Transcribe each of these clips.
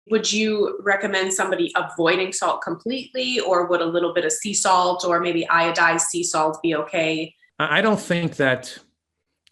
Would you recommend somebody avoiding salt completely, or would a little bit of sea salt or maybe iodized sea salt be okay? I don't think that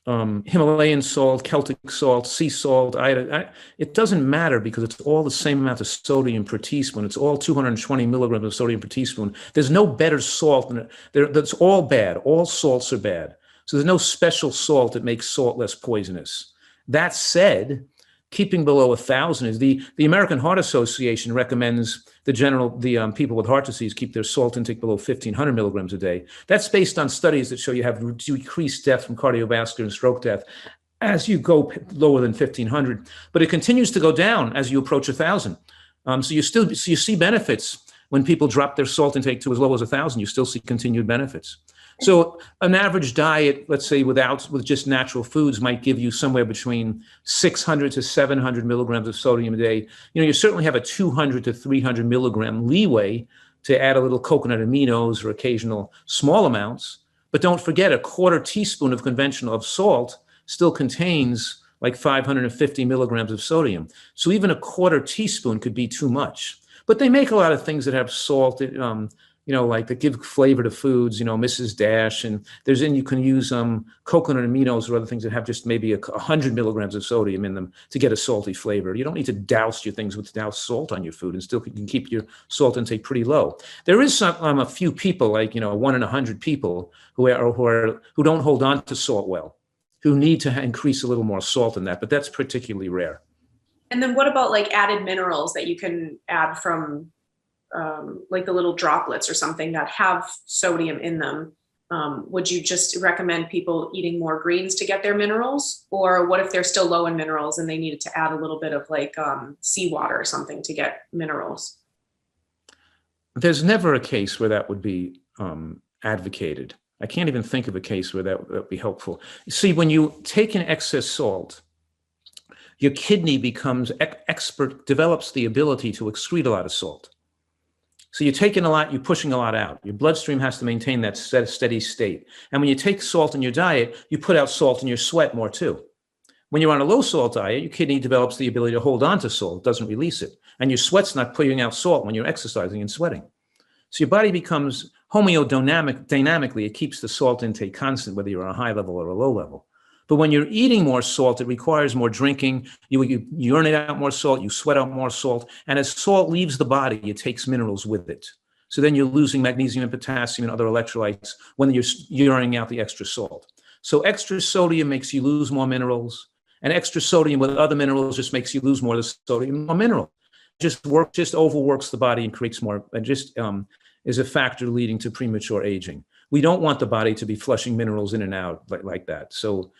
Himalayan salt, Celtic salt, sea salt, it doesn't matter because it's all the same amount of sodium per teaspoon. It's all 220 milligrams of sodium per teaspoon. There's no better salt than it. That's all bad. All salts are bad. So there's no special salt that makes salt less poisonous. That said, keeping below 1,000 is the American Heart Association recommends the people with heart disease keep their salt intake below 1,500 milligrams a day. That's based on studies that show you have decreased death from cardiovascular and stroke death as you go lower than 1,500, but it continues to go down as you approach 1,000. So you see benefits when people drop their salt intake to as low as 1,000. You still see continued benefits. So an average diet, let's say with just natural foods, might give you somewhere between 600 to 700 milligrams of sodium a day. You certainly have a 200 to 300 milligram leeway to add a little coconut aminos or occasional small amounts. But don't forget, a quarter teaspoon of conventional salt still contains like 550 milligrams of sodium. So even a quarter teaspoon could be too much. But they make a lot of things that have salt, like that give flavor to foods, Mrs. Dash, and you can use coconut aminos or other things that have just maybe 100 milligrams of sodium in them to get a salty flavor. You don't need to douse your things with salt on your food, and still you can keep your salt intake pretty low. There is a few people, like 1 in 100 people who don't hold on to salt well, who need to increase a little more salt in that, but that's particularly rare. And then what about like added minerals that you can add from like the little droplets or something that have sodium in them? Would you just recommend people eating more greens to get their minerals? Or what if they're still low in minerals and they needed to add a little bit of like seawater or something to get minerals? There's never a case where that would be advocated. I can't even think of a case where that would be helpful. You see, when you take an excess salt, your kidney develops the ability to excrete a lot of salt. So you're taking a lot, you're pushing a lot out. Your bloodstream has to maintain that steady state. And when you take salt in your diet, you put out salt in your sweat more too. When you're on a low salt diet, your kidney develops the ability to hold on to salt, doesn't release it. And your sweat's not putting out salt when you're exercising and sweating. So your body becomes dynamically, it keeps the salt intake constant, whether you're on a high level or a low level. But when you're eating more salt, it requires more drinking. You urinate out more salt, you sweat out more salt. And as salt leaves the body, it takes minerals with it. So then you're losing magnesium and potassium and other electrolytes when you're urinating out the extra salt. So extra sodium makes you lose more minerals, and extra sodium with other minerals just makes you lose more of the sodium or mineral. Just overworks the body and creates more, and just is a factor leading to premature aging. We don't want the body to be flushing minerals in and out like that. So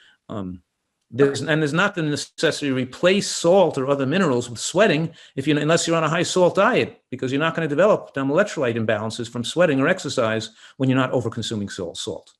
there's not the necessity to replace salt or other minerals with sweating unless you're on a high salt diet, because you're not going to develop electrolyte imbalances from sweating or exercise when you're not over consuming salt.